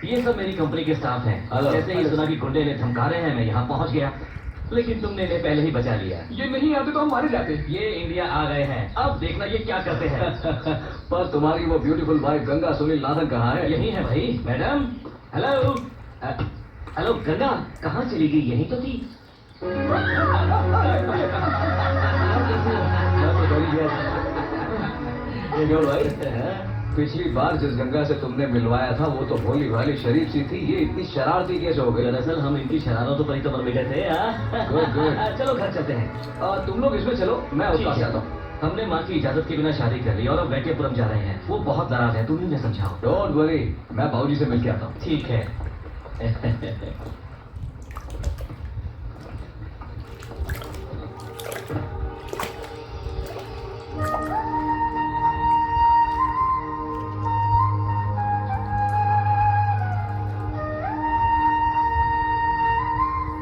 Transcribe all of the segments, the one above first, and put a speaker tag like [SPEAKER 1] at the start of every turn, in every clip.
[SPEAKER 1] ये सब मेरी कंपनी के स्टाफ हैं। जैसे ही सुना कि गुंडे ने धमका रहे हैं, मैं यहाँ पहुँच गया, लेकिन तुमने इन्हें पहले ही बचा लिया।
[SPEAKER 2] ये नहीं आते तो हम मारे जाते।
[SPEAKER 1] ये इंडिया आ गए हैं, अब देखना ये क्या करते हैं।
[SPEAKER 2] पर तुम्हारी वो beautiful wife Ganga Sunil Nathan कहाँ है?
[SPEAKER 1] यही है भाई। Madam, hello. हेलो गंगा, कहाँ चली गई? यही तो थी।
[SPEAKER 2] भाई, पिछली बार जिस गंगा से तुमने मिलवाया था वो तो भोली भाली शरीफ सी थी, ये इतनी शरारती कैसे हो गई?
[SPEAKER 1] दरअसल हम इनकी शरारतों पर ही तो मर मिटे थे।
[SPEAKER 2] गुड।
[SPEAKER 1] चलो घर चलते हैं।
[SPEAKER 2] तुम लोग इसमें चलो, मैं उसके पास जाता हूँ।
[SPEAKER 1] हमने माँ की इजाजत के बिना शादी कर ली और अब वैद्यपुरम जा रहे हैं। वो बहुत नाराज है, तुम ही उन्हें समझाओ।
[SPEAKER 2] डोंट वरी, मैं बाबूजी से मिल के आता हूँ।
[SPEAKER 1] ठीक है।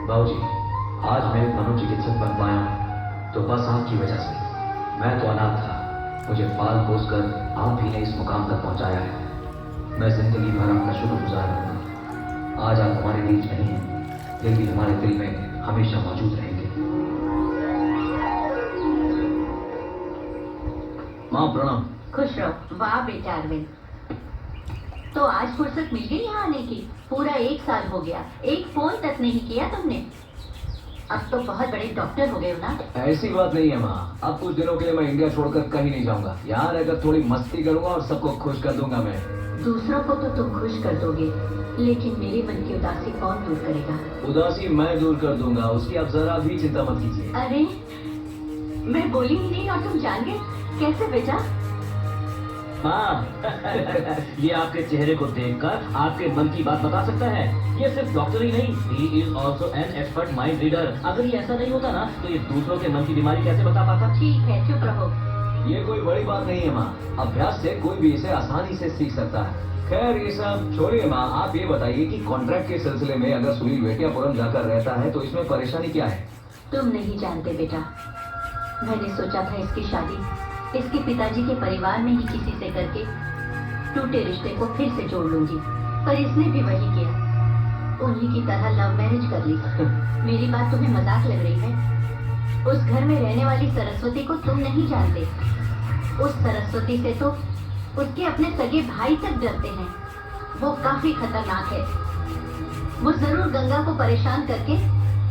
[SPEAKER 3] बाबूजी, आज मैं मनोचिकित्सक बन पाया हूं तो बस आपकी वजह से। मैं तो अनाथ था, मुझे पाल पोस कर आप ही ने इस मुकाम तक पहुंचाया है। मैं जिंदगी भर आपका शुक्रगुजार रहूंगा। आज आप हमारे बीच नहीं हैं, लेकिन हमारे दिल में हमेशा मौजूद रहेंगे।
[SPEAKER 1] माँ प्रणाम।
[SPEAKER 4] खुश रहो। वाह बेटा अरविंद, तो आज फुर्सत मिल गई यहाँ आने की। पूरा 1 साल हो गया, एक फोन तक नहीं किया तुमने। अब तो बहुत बड़े डॉक्टर हो गए हो ना।
[SPEAKER 2] ऐसी बात नहीं है माँ, अब कुछ दिनों के लिए मैं इंडिया छोड़कर कहीं नहीं जाऊंगा। यहाँ रहकर थोड़ी मस्ती करूंगा और सबको खुश कर दूंगा मैं।
[SPEAKER 4] दूसरों को तो तुम खुश कर दोगे, लेकिन मेरे मन की उदासी कौन दूर करेगा?
[SPEAKER 2] उदासी मैं दूर कर दूंगा, उसकी आप जरा भी चिंता मत कीजिए।
[SPEAKER 4] अरे, मैं बोली ही नहीं और तुम जान गए। कैसे बेटा?
[SPEAKER 1] हाँ। ये आपके चेहरे को देखकर आपके मन की बात बता सकता है। ये सिर्फ डॉक्टर ही नहीं, he is also an expert mind reader। अगर ये ऐसा नहीं होता ना, तो ये दूसरों के मन की बीमारी कैसे बता पाता?
[SPEAKER 4] ठीक है, चुप रहो।
[SPEAKER 2] ये कोई बड़ी बात नहीं है माँ, अभ्यास से कोई भी इसे आसानी से सीख सकता है। खैर ये सब छोड़िए माँ, आप ये बताइए कि कॉन्ट्रैक्ट के सिलसिले में अगर सुनील वेटियापुरम जाकर रहता है तो इसमें परेशानी क्या है?
[SPEAKER 4] तुम नहीं जानते बेटा, मैंने सोचा था इसकी शादी इसके पिताजी के परिवार में ही किसी से करके टूटे रिश्ते को फिर से जोड़ लूंगी, पर इसने भी वही किया। उन्हीं की तरह लव मैरिज कर ली। मेरी बात तुम्हें मजाक लग रही है? उस घर में रहने वाली सरस्वती को तुम नहीं जानते। उस सरस्वती से तो उसके अपने सगे भाई तक डरते हैं। वो काफी खतरनाक है। वो जरूर गंगा को परेशान करके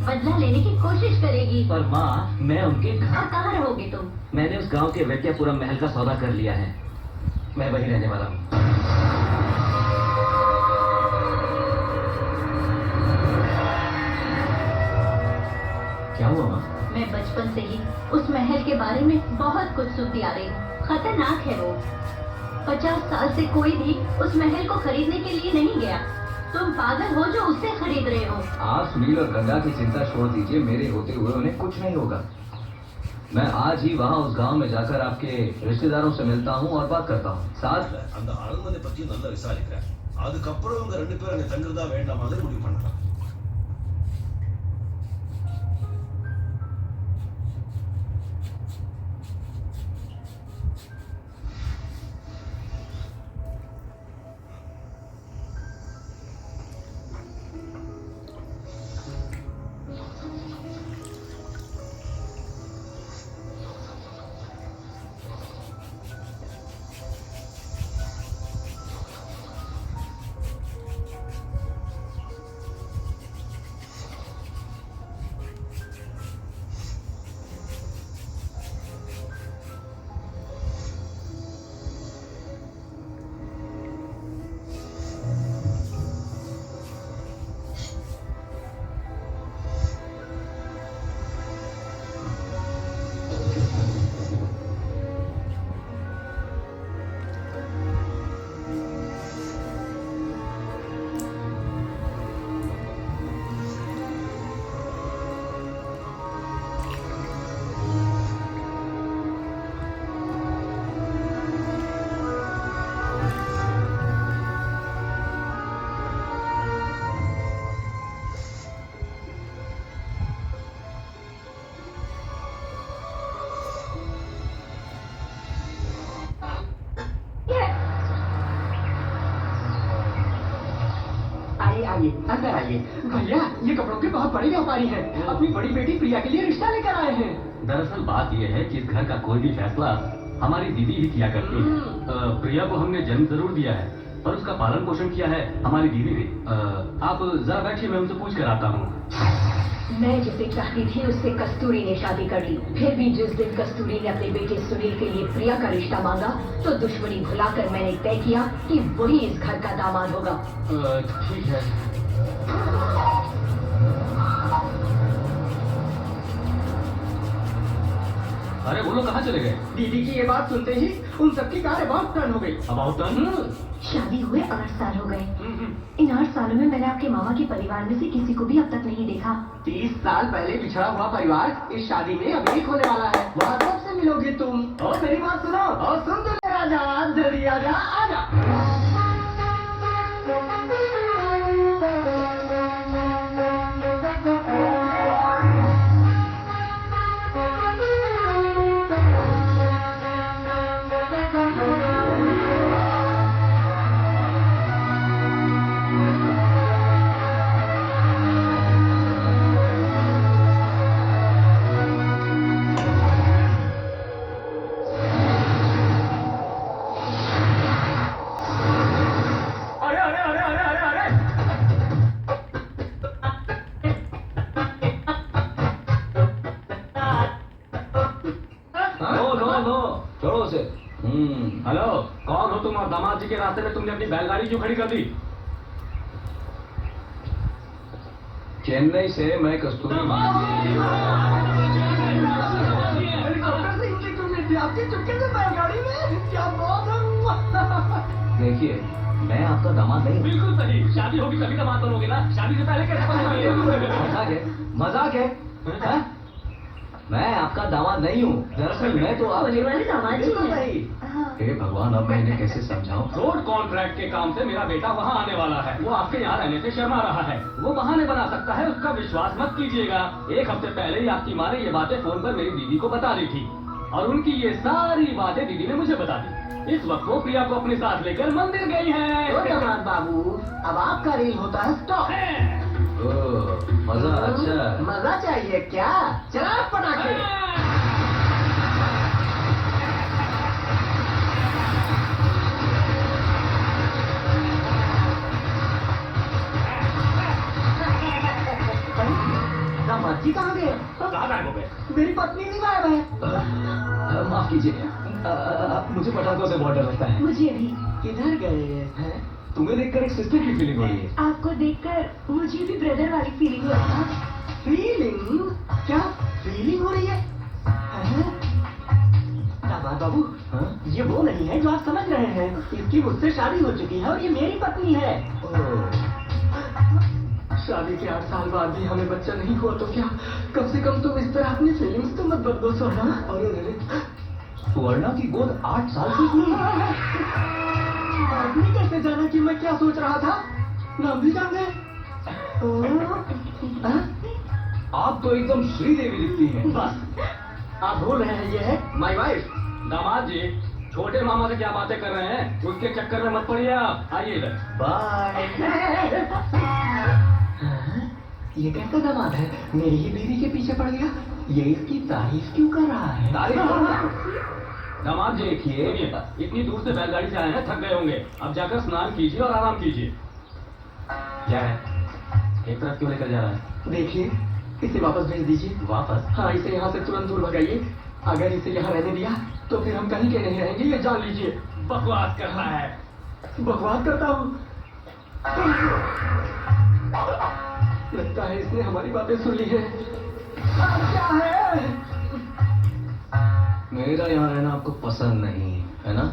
[SPEAKER 4] बदला लेने की कोशिश करेगी।
[SPEAKER 1] पर माँ, मैं उनके घर।
[SPEAKER 4] और कहाँ रहोगे तुम?
[SPEAKER 1] मैंने उस गांव के वैद्यपुरम महल का सौदा कर लिया है, मैं वहीं रहने वाला हूँ। क्या हुआ माँ?
[SPEAKER 4] मैं बचपन से ही उस महल के बारे में बहुत कुछ सुनती आ रही हूँ। खतरनाक है वो। 50 साल से कोई भी उस महल को खरीदने के लिए नहीं गया। तुम पागल हो जो उससे खरीद रहे हो।
[SPEAKER 2] आप सुनील और गंगा की चिंता छोड़ दीजिए, मेरे होते हुए उन्हें कुछ नहीं होगा। मैं आज ही वहाँ उस गांव में जाकर आपके रिश्तेदारों से मिलता हूँ और बात करता हूँ। साथ
[SPEAKER 5] அந்த அரண்மனை பத்தி நல்லா விசாரிக்கிறேன். அதுக்கப்புறம் இவங்க 2 பேரும் அங்க தங்குறதா வேண்டாமான்னு முடிவு பண்ணலாம்.
[SPEAKER 6] आइए अंदर आइए। भैया ये कपड़ों के बहुत बड़े व्यापारी हैं, अपनी बड़ी बेटी प्रिया के लिए रिश्ता लेकर आए हैं।
[SPEAKER 3] दरअसल बात यह है कि इस घर का कोई भी फैसला हमारी दीदी ही किया करती है। प्रिया को हमने जन्म जरूर दिया है, पर उसका पालन पोषण किया है हमारी दीदी ने। आप जरा बैठिए, मैं उनसे पूछ कर आता हूँ।
[SPEAKER 4] मैं जिसे चाहती थी उससे कस्तूरी ने शादी कर ली। फिर भी जिस दिन कस्तूरी ने अपने बेटे सुनील के लिए प्रिया का रिश्ता मांगा तो दुश्मनी भुलाकर मैंने तय किया कि वही इस घर का दामाद होगा।
[SPEAKER 3] ठीक है। अरे वो लोग कहाँ चले गए?
[SPEAKER 6] दीदी की ये बात सुनते ही उन सबकी कार अबाउट टर्न हो गई।
[SPEAKER 3] About turn?
[SPEAKER 4] शादी हुए 8 साल हो गए। इन 8 सालों में मैंने आपके मामा के परिवार में से किसी को भी अब तक नहीं देखा।
[SPEAKER 6] 30 साल पहले बिछड़ा हुआ परिवार इस शादी में अब एक होने वाला है। वहाँ कब से मिलोगे तुम? और मेरी बात सुनो और सुन तो ले राजा, जल्दी आजा आजा।
[SPEAKER 2] छोड़ो उसे।
[SPEAKER 3] हेलो, कौन हो तुम और दामाद जी के रास्ते में तुमने अपनी बैलगाड़ी क्यों खड़ी कर दी?
[SPEAKER 2] चेन्नई से मैं कस्तूरी
[SPEAKER 6] हेलीकॉप्टर से इनकी क्यों नहीं थी? आपके चुपके से बैलगाड़ी में? क्या बात है।
[SPEAKER 2] देखिए, मैं आपका दामाद नहीं हूँ।
[SPEAKER 3] बिल्कुल सही, शादी होगी तभी दामाद बनोगे ना, शादी से पहले कैसे बनोगे?
[SPEAKER 2] मजाक है, मजाक है, हाँ? मैं आपका दामाद नहीं हूँ। दरअसल मैं तो
[SPEAKER 4] होने वाले दामाद जी
[SPEAKER 2] बिल्कुल
[SPEAKER 4] हैं।
[SPEAKER 2] नहीं। हे भगवान, अब मैं इन्हें कैसे समझाऊं?
[SPEAKER 3] रोड कॉन्ट्रैक्ट के काम से मेरा बेटा वहाँ आने वाला है। वो आपके यहाँ रहने से शर्मा रहा है। वो बहाने बना सकता है, उसका विश्वास मत कीजिएगा। 1 हफ्ते पहले ही आपकी माँ ने ये बातें फोन पर मेरी दीदी को बता दी थी और उनकी ये सारी बातें दीदी ने मुझे बता दी। इस वक्त वो प्रिया को अपने साथ लेकर मंदिर गई
[SPEAKER 6] तो
[SPEAKER 3] है।
[SPEAKER 6] दामाद बाबू, अब आपका रील होता है स्टॉप।
[SPEAKER 2] ओह, मजा अच्छा है।
[SPEAKER 6] मजा चाहिए क्या? चला पटाखे। दामाद जी कहाँ गए?
[SPEAKER 3] कहाँ गायब हो गए?
[SPEAKER 6] मेरी पत्नी नहीं गायब है।
[SPEAKER 2] माफ कीजिए, मुझे पटाखों से बहुत डर लगता है।
[SPEAKER 4] मुझे भी।
[SPEAKER 6] किधर गए हैं?
[SPEAKER 2] तुम्हें देखकर एक सिस्टर की फीलिंग हो रही है।
[SPEAKER 4] आपको देखकर मुझे भी ब्रदर वाली फीलिंग हो रही है।
[SPEAKER 6] फीलिंग? क्या फीलिंग हो रही है? दामाद बाबू,
[SPEAKER 2] हाँ?
[SPEAKER 6] ये वो नहीं है जो आप समझ रहे हैं। इसकी मुझसे शादी हो चुकी है और ये मेरी पत्नी है।
[SPEAKER 2] ओह,
[SPEAKER 6] शादी के 8 साल बाद भी हमें बच्चा नहीं हुआ तो क्या? कम से कम तुम इस तरह अपनी फीलिंग्स तो मत बदलो सोना।
[SPEAKER 2] अरे सुवर्णा की गोद 8 साल की हुई।
[SPEAKER 6] आपने कैसे जाना कि मैं क्या सोच रहा था? नाम भी जान गए?
[SPEAKER 2] आप तो एकदम श्रीदेवी दिखती हैं।
[SPEAKER 6] बस, आप भूल रहे हैं, ये है माय वाइफ।
[SPEAKER 3] दामाद जी, छोटे मामा से क्या बातें कर रहे हैं? उसके चक्कर में मत पड़िए आप। आइए इधर।
[SPEAKER 2] बाय।
[SPEAKER 6] ये कैसा दामाद है? मेरी ही बीवी के पीछे पड़ गया। ये इसकी तारीफ क्यों कर रहा है?
[SPEAKER 2] तारीफ कौन कर?
[SPEAKER 3] दामाद जी,
[SPEAKER 2] देखिए।
[SPEAKER 3] सुनिए, इतनी दूर से बैलगाड़ी से आए हैं, थक गए होंगे। अब जाकर स्नान कीजिए और आराम कीजिए। क्या है? एक तरफ क्यों लेकर जा रहा है?
[SPEAKER 6] देखिए, इसे वापस भेज दीजिए।
[SPEAKER 3] वापस?
[SPEAKER 6] हाँ, इसे यहाँ से तुरंत दूर भगाइए। अगर इसे यहाँ रहने दिया तो फिर हम कहीं के नहीं रहेंगे, ये जान लीजिए।
[SPEAKER 3] बकवास कर रहा है।
[SPEAKER 6] बकवास करता हूँ? लगता है इसने हमारी बातें सुन ली है। क्या है?
[SPEAKER 2] मेरा यहाँ रहना आपको पसंद नहीं है ना?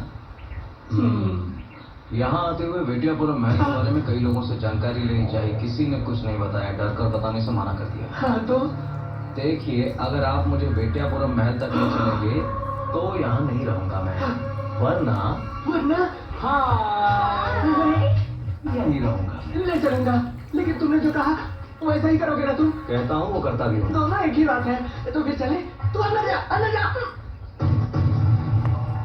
[SPEAKER 2] यहाँ आते हुए वेटियापुरम महल के बारे में कई लोगों से जानकारी लेनी चाहिए। किसी ने कुछ नहीं बताया, डर कर बताने से मना कर दिया।
[SPEAKER 6] हाँ तो?
[SPEAKER 2] देखिए, अगर आप मुझे वेटियापुरम महल तक ले चलेंगे तो यहाँ नहीं रहूंगा मैं, वरना
[SPEAKER 6] हाँ,
[SPEAKER 2] यहीं रहूंगा।
[SPEAKER 6] ले चलूंगा। लेकिन तुमने जो कहा वैसा ही करोगे ना तुम?
[SPEAKER 2] कहता हूँ वो करता भी हूँ।
[SPEAKER 6] दोनों एक ही बात है। तो फिर चले? तू अंदर जा, अंदर जा।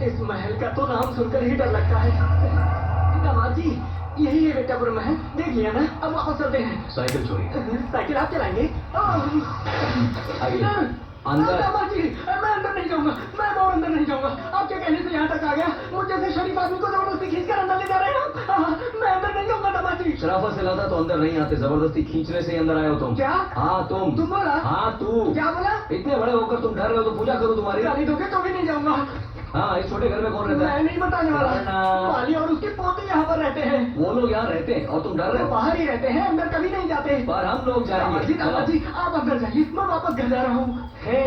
[SPEAKER 6] इस महल का तो नाम सुनकर ही डर लगता है। दामाद जी, यही है बेटापुरम महल, देख लिया ना, अब वापस चलते हैं।
[SPEAKER 3] साइकिल छोड़िए।
[SPEAKER 6] साइकिल आप चलाएंगे?
[SPEAKER 3] आइए अंदर।
[SPEAKER 6] दामाजी, मैं अंदर नहीं जाऊंगा, मैं और अंदर नहीं जाऊंगा। आपके कहने से यहाँ तक आ गया, मुझे जैसे शरीफ आदमी को जबरदस्ती खींचकर अंदर ले जा रहे हैं। मैं अंदर नहीं जाऊंगा दामाजी।
[SPEAKER 3] शराफत से लाता तो अंदर नहीं आते, जबरदस्ती खींचने से ही अंदर आए हो तुम।
[SPEAKER 6] क्या?
[SPEAKER 3] हाँ तुम
[SPEAKER 6] बोला?
[SPEAKER 3] हाँ तू
[SPEAKER 6] क्या बोला?
[SPEAKER 3] इतने बड़े होकर तुम डर रहे हो तो पूजा करो तुम्हारी।
[SPEAKER 6] गाली दोगे तो भी नहीं जाऊंगा।
[SPEAKER 3] हाँ, इस छोटे घर में कौन रहता है?
[SPEAKER 6] मैं नहीं बताने वाला। वाली और उसके पोते यहाँ पर रहते हैं।
[SPEAKER 3] वो लोग यहाँ रहते हैं और तुम डर रहे हो?
[SPEAKER 6] बाहर ही रहते हैं, अंदर कभी नहीं जाते।
[SPEAKER 3] पर हम लोग जाएंगे।
[SPEAKER 6] दादाजी आप अंदर जाइए, मैं वापस घर जा रहा हूँ।
[SPEAKER 3] हे,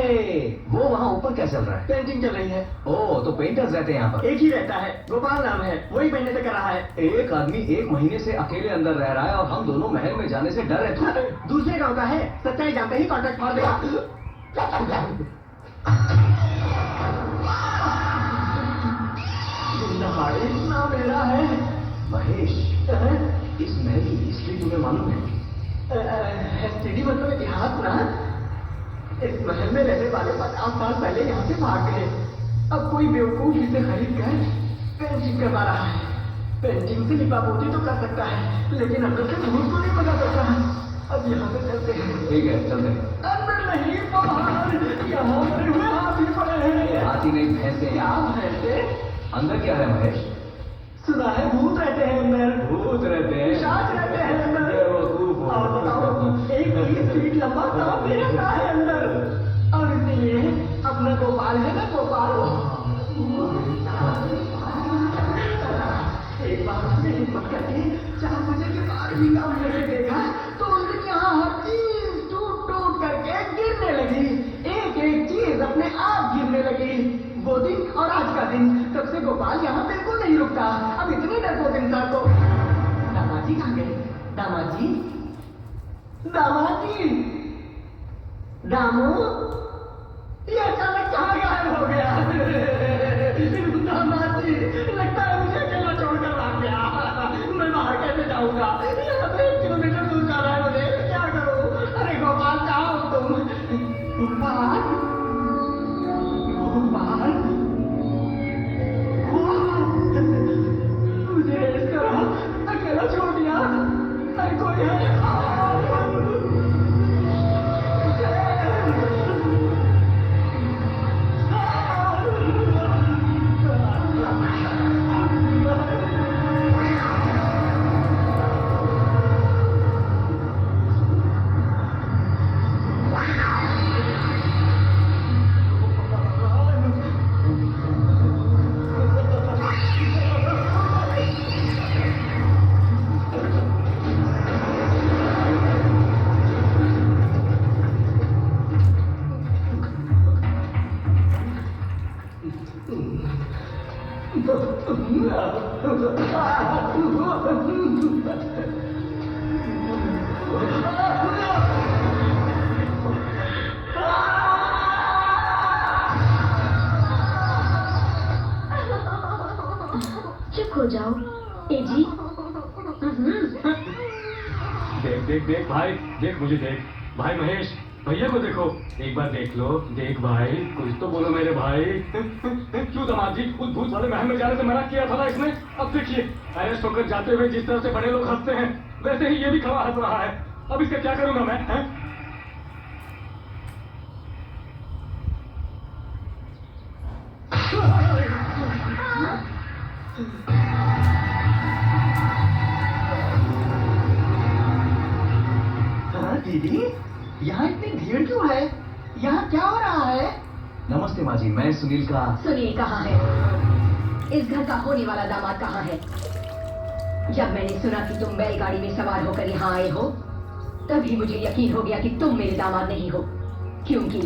[SPEAKER 3] वो वहाँ ऊपर क्या चल रहा है?
[SPEAKER 6] पेंटिंग चल रही है।
[SPEAKER 3] ओह, तो पेंटर्स रहते हैं यहाँ पर।
[SPEAKER 6] एक ही रहता है, गोपाल नाम है, वही महीने से कर रहा है।
[SPEAKER 3] एक आदमी 1 महीने से अकेले अंदर रह रहा है और हम दोनों महल में जाने से डर रहे।
[SPEAKER 6] दूसरे गांव का है, सच्चाई जानते ही कॉन्ट्रैक्ट फाड़ देगा। इतना मेरा है।
[SPEAKER 3] महेश, इस महल की हिस्ट्री तुम्हें मालूम है?
[SPEAKER 6] हिस्ट्री मतलब इतिहास ना। इस महल में रहने वाले 50 साल पहले यहाँ से भाग गए। अब कोई बेवकूफ इसे खरीद कर पेंटिंग करवा रहा है। पेंटिंग से लिपापोती तो कर सकता है, लेकिन अंदर से भूत को नहीं बना सकता। अब यहाँ से चलते हैं।
[SPEAKER 3] ठीक है, चलते हैं।
[SPEAKER 6] अंदर नहीं, बाहर। यहाँ मरे हुए हाथी पड़े हैं।
[SPEAKER 3] हाथी नहीं, भैंसे।
[SPEAKER 6] क्या भैंसे?
[SPEAKER 3] अंदर क्या है महेश?
[SPEAKER 6] सुना है भूत रहते हैं अंदर।
[SPEAKER 3] भूत रहते हैं।
[SPEAKER 6] पिशाच रहते हैं अंदर।
[SPEAKER 3] बेवकूफ हो।
[SPEAKER 6] और बताओ, एक 30 फीट लंबा सांप भी रहता है अंदर। और इसीलिए अपना गोपाल है ना, गोपाल। एक बार उसने हिम्मत करके 4 बजे के बाद भी काम करके देखा तो उस दिन यहाँ हर चीज टूट टूट करके गिरने लगी। एक एक चीज अपने आप गिरने लगी। वो दिन और आज का दिन, तब से गोपाल यहाँ बिल्कुल नहीं रुकता। अब इतने डरपोक इंसान को। दामाजी कहाँ गए? दामाजी, दामाजी, दामू, ये अचानक कहाँ गायब हो गया? दामाजी, लगता है मुझे अकेला छोड़कर भाग गया। मैं बाहर कैसे जाऊंगा? यहाँ से 1 किलोमीटर दूर जाना है मुझे, क्या करूँ? अरे गोपाल, कहाँ हो तुम? गोपाल, गोपाल, मुझे इस तरह अकेला छोड़ दिया। अरे कोई है?
[SPEAKER 4] चुप हो जाओ एजी।
[SPEAKER 7] देख देख देख भाई, देख मुझे देख। भाई महेश, भैया को देखो, एक बार देख लो। देख भाई, कुछ तो बोलो मेरे भाई। क्यों दामाद जी, उस भूत वाले महल में जाने से मना किया था ना इसने। अब देखिए, अरेस्ट होकर जाते हुए जिस तरह से बड़े लोग हंसते हैं, वैसे ही ये भी खड़ा हंस रहा है। अब इसका क्या करूंगा मैं, हैं?
[SPEAKER 6] हाँ दीदी, यहाँ इतनी भीड़ क्यों है? यहाँ क्या हो रहा है?
[SPEAKER 3] नमस्ते माँ जी, मैं सुनील का।
[SPEAKER 4] सुनील कहाँ है? इस घर का होने वाला दामाद कहाँ है? जब मैंने सुना कि तुम बैलगाड़ी में सवार होकर यहाँ आए हो, तभी मुझे यकीन हो गया कि तुम मेरे दामाद नहीं हो, क्योंकि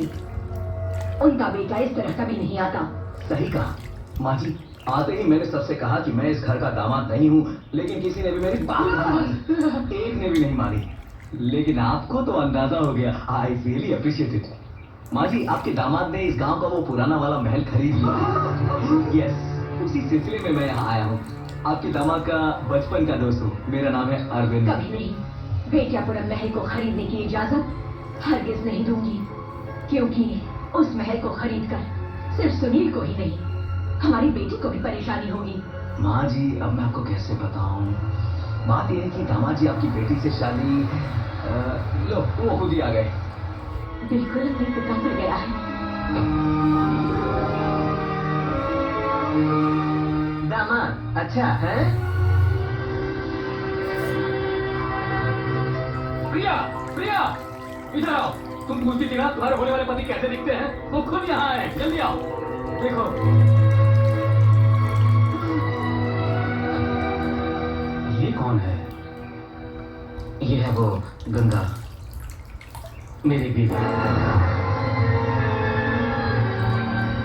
[SPEAKER 4] उनका बेटा इस तरह कभी नहीं आता।
[SPEAKER 3] सही कहा माँ जी, आते ही मैंने सबसे कहा कि मैं इस घर का दामाद नहीं हूँ, लेकिन किसी ने भी मेरी बात नहीं मानी। एक ने भी नहीं मानी। लेकिन आपको तो अंदाजा हो गया। I really appreciate it. माँ जी, आपके दामाद ने इस गांव का वो पुराना वाला महल खरीद लिया। यस, उसी सिलसिले में मैं यहाँ आया हूँ। आपके दामाद का बचपन का दोस्त हूँ। मेरा नाम है अरविंद।
[SPEAKER 4] कभी नहीं, बेटियापुरम महल को खरीदने की इजाजत हरगिज नहीं दूंगी, क्योंकि उस महल को खरीदकर सिर्फ सुनील को ही नहीं, हमारी बेटी को भी परेशानी होगी।
[SPEAKER 3] माँ जी, अब मैं आपको कैसे बताऊं?
[SPEAKER 2] बात यह है कि दामाद जी आपकी बेटी से शादी लो वो खुद ही आ गए।
[SPEAKER 4] बिल्कुल अपने पिता पर गया है।
[SPEAKER 2] दामाद अच्छा है।
[SPEAKER 7] प्रिया प्रिया इधर आओ। तुम पूछती थी ना तुम्हारे होने वाले पति कैसे दिखते हैं, वो खुद यहाँ है, जल्दी आओ देखो।
[SPEAKER 1] ये कौन है? ये है वो गंगा, मेरी बीवी।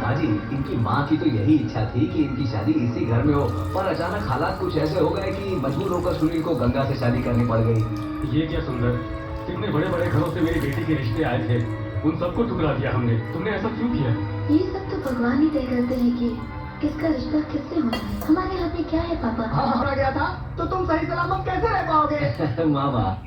[SPEAKER 2] बाजी इनकी माँ की तो यही इच्छा थी कि इनकी शादी इसी घर में हो, पर अचानक हालात कुछ ऐसे हो गए कि मजबूर होकर सुनील को गंगा से शादी करनी पड़ गई।
[SPEAKER 7] ये क्या सुंदर, कितने बड़े बड़े घरों से मेरी बेटी के रिश्ते आए थे, उन सबको ठुकरा दिया हमने। तुमने ऐसा क्यों किया?
[SPEAKER 8] ये सब तो भगवान ही तय करते हैं कि किसका रिश्ता किससे होना है। हमारे हाथ में क्या है पापा?
[SPEAKER 6] हाँ, गया था तो तुम सही सलामत कैसे रह पाओगे?
[SPEAKER 2] मामा